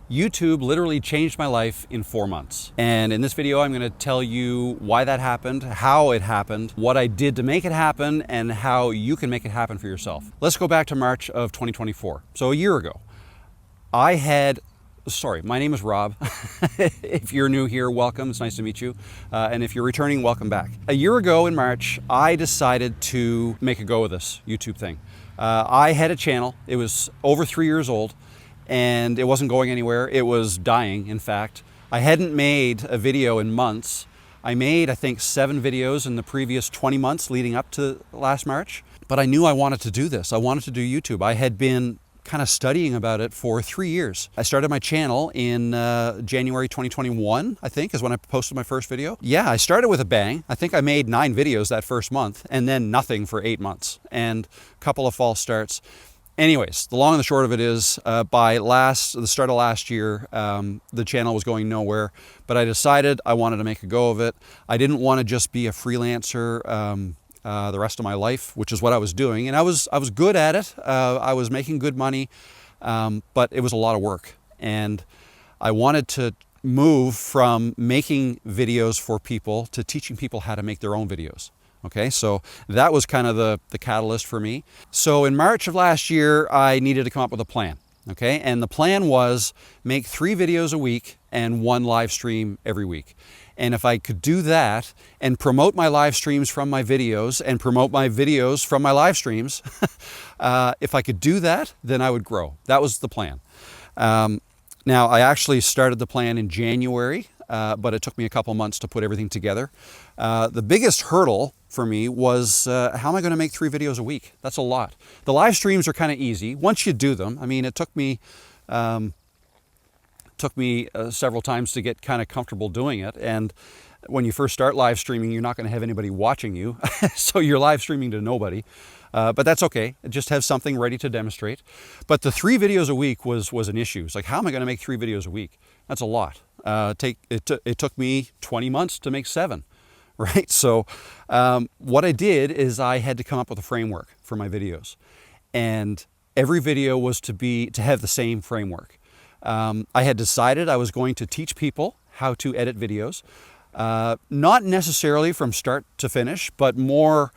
YouTube literally changed my life in 4 months. And in this video, I'm gonna tell you why that happened, how it happened, what I did to make it happen, and how you can make it happen for yourself. Let's go back to March of 2024. So a year ago, my name is Rob. If you're new here, welcome, it's nice to meet you. And if you're returning, welcome back. A year ago in March, I decided to make a go of this YouTube thing. I had a channel, it was over 3 years old, and it wasn't going anywhere. It was dying, in fact. I hadn't made a video in months. I made, I think, 7 videos in the previous 20 months leading up to last March. But I knew I wanted to do this. I wanted to do YouTube. I had been kind of studying about it for 3 years. I started my channel in January 2021, I think, is when I posted my first video. Yeah, I started with a bang. I think I made 9 videos that first month, and then nothing for 8 months, and a couple of false starts. Anyways, the long and the short of it is, by the start of last year, the channel was going nowhere, but I decided I wanted to make a go of it. I didn't want to just be a freelancer the rest of my life, which is what I was doing, and I was good at it. I was making good money, but it was a lot of work, and I wanted to move from making videos for people to teaching people how to make their own videos. Okay, so that was kind of the catalyst for me. So in March of last year, I needed to come up with a plan. Okay, and the plan was make 3 videos a week and 1 live stream every week. And if I could do that and promote my live streams from my videos and promote my videos from my live streams, if I could do that, then I would grow. That was the plan. Now, I actually started the plan in January, but it took me a couple months to put everything together. The biggest hurdle for me was, how am I going to make 3 videos a week? That's a lot. The live streams are kind of easy once you do them. I mean, it took me several times to get kind of comfortable doing it. And when you first start live streaming, you're not going to have anybody watching you. So you're live streaming to nobody. But that's okay. Just have something ready to demonstrate. But the 3 videos a week was an issue. It's like, how am I going to make 3 videos a week? That's a lot. It took me 20 months to make 7, right? So what I did is I had to come up with a framework for my videos. And every video was to have the same framework. I had decided I was going to teach people how to edit videos, not necessarily from start to finish, but more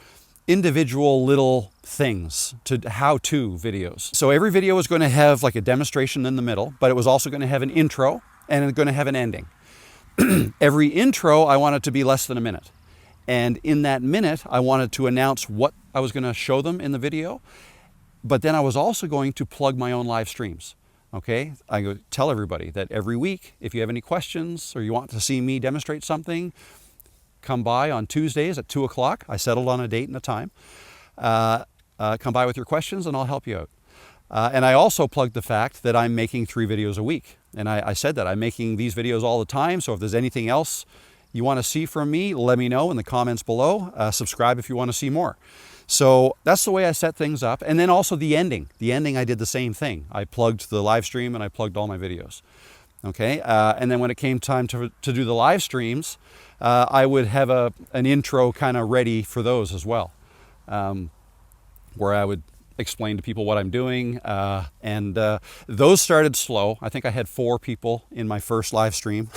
individual little things, to how-to videos. So every video was going to have like a demonstration in the middle, but it was also going to have an intro and it's going to have an ending. Every intro I wanted to be less than a minute. And in that minute, I wanted to announce what I was going to show them in the video, but then I was also going to plug my own live streams. Okay, I go tell everybody that every week, if you have any questions or you want to see me demonstrate something, come by on Tuesdays at 2 o'clock. I settled on a date and a time. Come by with your questions and I'll help you out. And I also plugged the fact that I'm making 3 videos a week. And I said that I'm making these videos all the time. So if there's anything else you want to see from me, let me know in the comments below. Subscribe if you want to see more. So that's the way I set things up. And then also the ending. The ending, I did the same thing. I plugged the live stream and I plugged all my videos. Okay, and then when it came time to do the live streams, I would have an intro kind of ready for those as well, where I would explain to people what I'm doing. And those started slow. I think I had 4 people in my first live stream.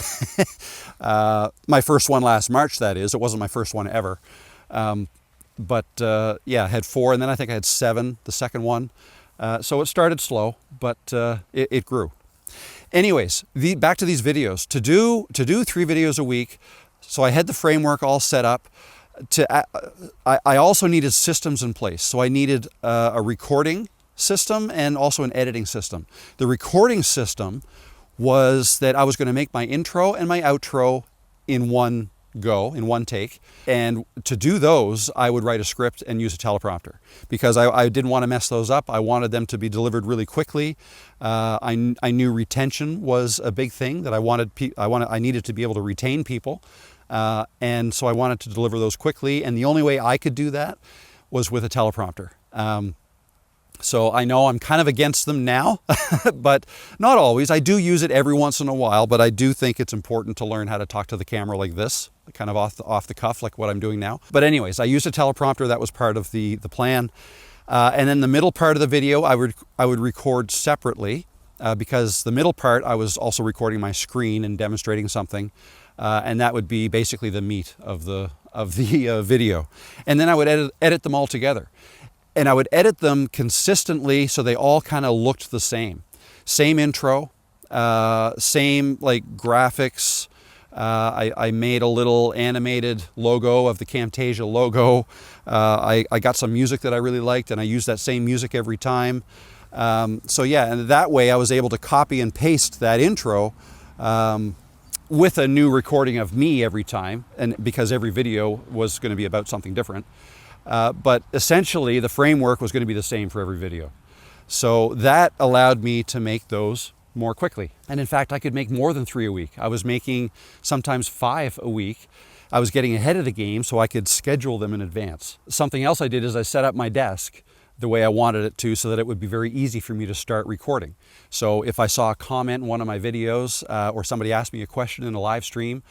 My first one last March, that is. It wasn't my first one ever. But yeah, I had 4, and then I think I had 7 the second one. So it started slow, but it grew. Anyways, back to these videos. To do 3 videos a week, so I had the framework all set up. I also needed systems in place. So I needed a recording system and also an editing system. The recording system was that I was going to make my intro and my outro in one take. And to do those, I would write a script and use a teleprompter because I didn't want to mess those up. I wanted them to be delivered really quickly. I knew retention was a big thing that I needed to be able to retain people. And so I wanted to deliver those quickly. And the only way I could do that was with a teleprompter. So I know I'm kind of against them now, but not always. I do use it every once in a while, but I do think it's important to learn how to talk to the camera like this, kind of off the cuff, like what I'm doing now. But anyways, I used a teleprompter. That was part of the plan. And then the middle part of the video, I would record separately. because the middle part I was also recording my screen and demonstrating something, and that would be basically the meat of the video. And then I would edit them all together, and I would edit them consistently so they all kind of looked the same. Same intro, same like graphics. I made a little animated logo of the Camtasia logo. I got some music that I really liked, and I used that same music every time. So yeah, and that way I was able to copy and paste that intro with a new recording of me every time, and because every video was going to be about something different. But essentially the framework was going to be the same for every video. So that allowed me to make those more quickly. And in fact, I could make more than 3 a week. I was making sometimes 5 a week. I was getting ahead of the game so I could schedule them in advance. Something else I did is I set up my desk the way I wanted it to so that it would be very easy for me to start recording. So if I saw a comment in one of my videos or somebody asked me a question in a live stream,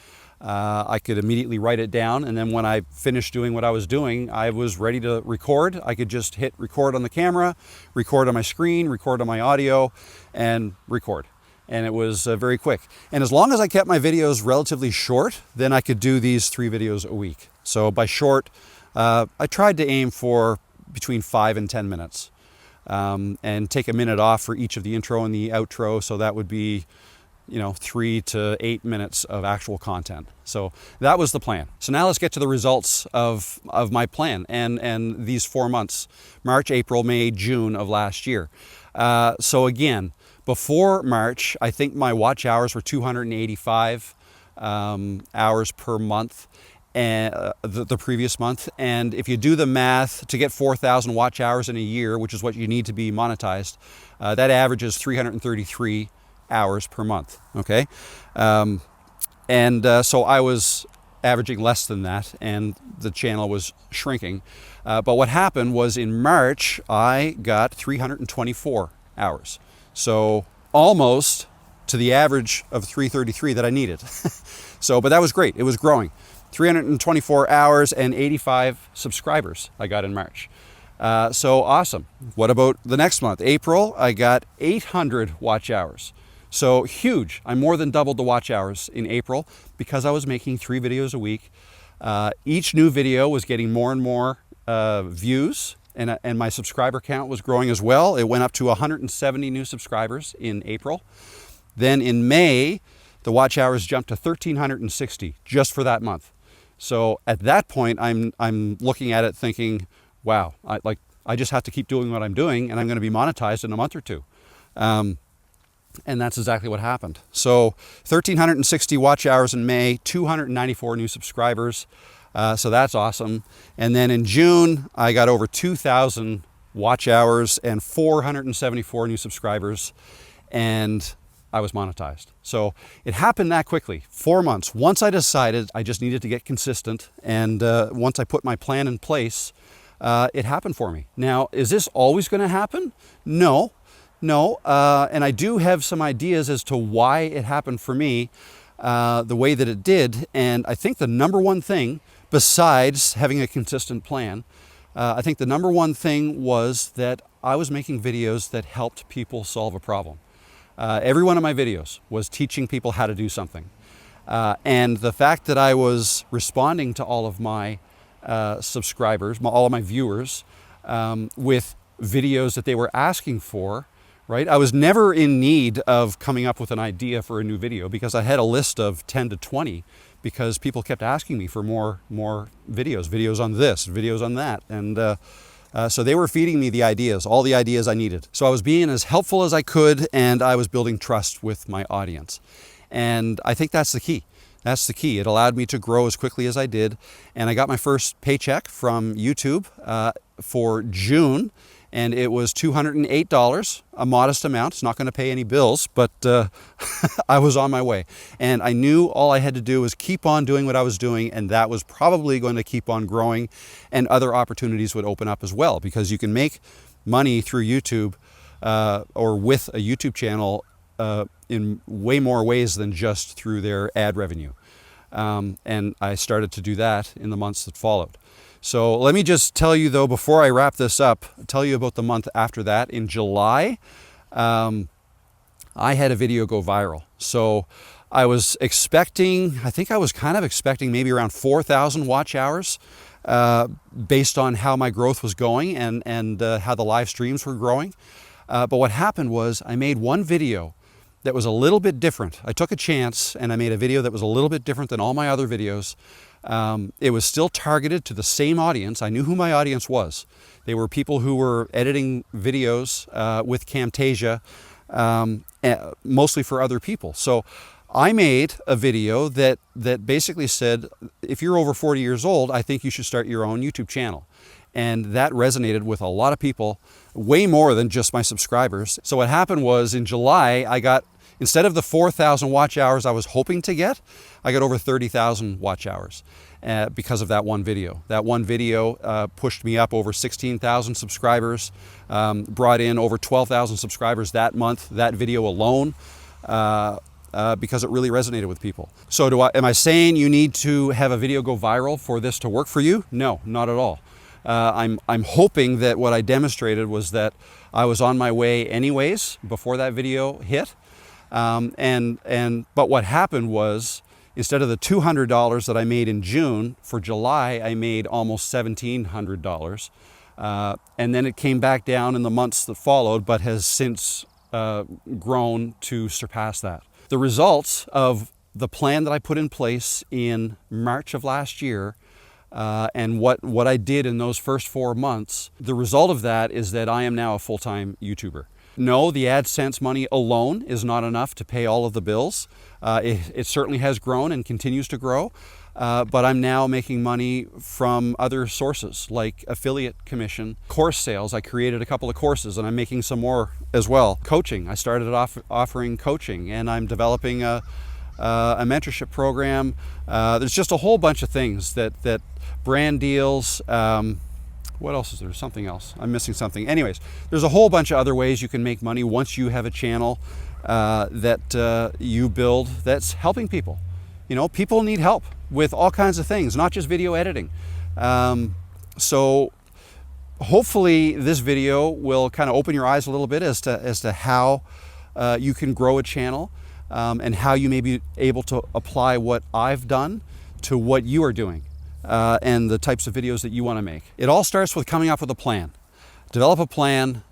I could immediately write it down, and then when I finished doing what I was doing, I was ready to record. I could just hit record on the camera, record on my screen, record on my audio, and record. And it was very quick. And as long as I kept my videos relatively short, then I could do these 3 videos a week. So by short, I tried to aim for between 5 and 10 minutes, and take a minute off for each of the intro and the outro. So that would be 3 to 8 minutes of actual content. So that was the plan. So now let's get to the results of my plan and these 4 months, March, April, May, June of last year. So again, before March, I think my watch hours were 285 hours per month, and the previous month. And if you do the math, to get 4,000 watch hours in a year, which is what you need to be monetized, that averages 333 hours per month. Okay. So I was averaging less than that, and the channel was shrinking. But what happened was in March, I got 324 hours. So almost to the average of 333 that I needed. But that was great. It was growing. 324 hours and 85 subscribers I got in March. So awesome. What about the next month? April, I got 800 watch hours. So huge. I more than doubled the watch hours in April because I was making 3 videos a week. Each new video was getting more and more views, and my subscriber count was growing as well. It went up to 170 new subscribers in April. Then in May, the watch hours jumped to 1,360 just for that month. So at that point, I'm looking at it thinking, wow, I just have to keep doing what I'm doing, and I'm going to be monetized in a month or two. And that's exactly what happened. So 1,360 watch hours in May, 294 new subscribers. So that's awesome. And then in June, I got over 2,000 watch hours and 474 new subscribers, and I was monetized. So it happened that quickly, 4 months. Once I decided I just needed to get consistent, and once I put my plan in place, it happened for me. Now, is this always going to happen? No. And I do have some ideas as to why it happened for me the way that it did. And I think the number one thing, besides having a consistent plan, I think the number one thing was that I was making videos that helped people solve a problem. Every one of my videos was teaching people how to do something. And the fact that I was responding to all of my subscribers, all of my viewers, with videos that they were asking for, right? I was never in need of coming up with an idea for a new video because I had a list of 10 to 20 because people kept asking me for more videos on this, videos on that. And so they were feeding me the ideas, all the ideas I needed. So I was being as helpful as I could, and I was building trust with my audience. And I think that's the key. That's the key. It allowed me to grow as quickly as I did. And I got my first paycheck from YouTube for June, and it was $208, a modest amount. It's not going to pay any bills, but I was on my way. And I knew all I had to do was keep on doing what I was doing, and that was probably going to keep on growing, and other opportunities would open up as well, because you can make money through YouTube or with a YouTube channel in way more ways than just through their ad revenue. And I started to do that in the months that followed. So let me just tell you, though, before I wrap this up, tell you about the month after that. In July, I had a video go viral. So I was expecting, I think I was kind of expecting maybe around 4,000 watch hours based on how my growth was going and how the live streams were growing. But what happened was I made one video that was a little bit different. I took a chance and I made a video that was a little bit different than all my other videos. It was still targeted to the same audience. I knew who my audience was. They were people who were editing videos with Camtasia, mostly for other people. So I made a video that basically said, if you're over 40 years old, I think you should start your own YouTube channel. And that resonated with a lot of people, way more than just my subscribers. So what happened was in July, I got, instead of the 4,000 watch hours I was hoping to get, I got over 30,000 watch hours because of that one video. That one video pushed me up over 16,000 subscribers, brought in over 12,000 subscribers that month, that video alone. Because it really resonated with people. So am I saying you need to have a video go viral for this to work for you? No, not at all. I'm hoping that what I demonstrated was that I was on my way anyways before that video hit. But what happened was, instead of the $200 that I made in June, for July I made almost $1,700. And then it came back down in the months that followed, but has since grown to surpass that. The results of the plan that I put in place in March of last year and what I did in those first 4 months, the result of that is that I am now a full-time YouTuber. No, the AdSense money alone is not enough to pay all of the bills. It certainly has grown and continues to grow, but I'm now making money from other sources like affiliate commission, course sales. I created a couple of courses and I'm making some more as well. Coaching, I started off offering coaching, and I'm developing a mentorship program. There's just a whole bunch of things that brand deals. What else is there? Something else. I'm missing something. Anyways, there's a whole bunch of other ways you can make money once you have a channel that you build that's helping people. You know, people need help with all kinds of things, not just video editing. So hopefully this video will kind of open your eyes a little bit as to how you can grow a channel and how you may be able to apply what I've done to what you are doing and the types of videos that you want to make. It all starts with coming up with a plan. Develop a plan,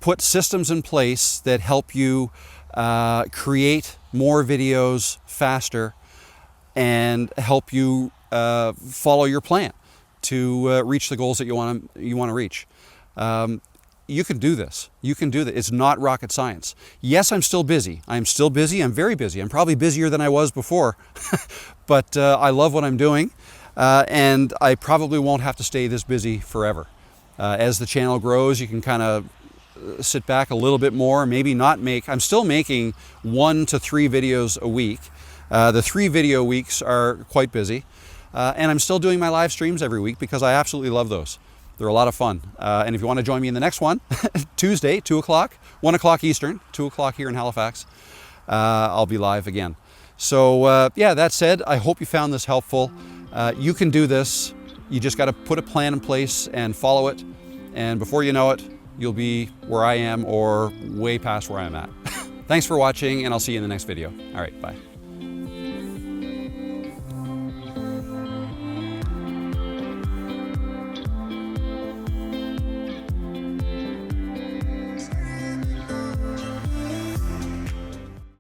put systems in place that help you create more videos faster and help you follow your plan to reach the goals that you want to reach. You can do this. You can do that. It's not rocket science. Yes, I'm still busy. I'm still busy. I'm very busy. I'm probably busier than I was before, but I love what I'm doing, and I probably won't have to stay this busy forever. As the channel grows, you can kind of sit back a little bit more, maybe not make. I'm still making 1 to 3 videos a week. The 3 video weeks are quite busy, and I'm still doing my live streams every week because I absolutely love those. They're a lot of fun. And if you want to join me in the next one, Tuesday, 2 o'clock, 1 o'clock Eastern, 2 o'clock here in Halifax, I'll be live again. So yeah, that said, I hope you found this helpful. You can do this. You just got to put a plan in place and follow it. And before you know it, you'll be where I am or way past where I'm at. Thanks for watching, and I'll see you in the next video. All right, bye.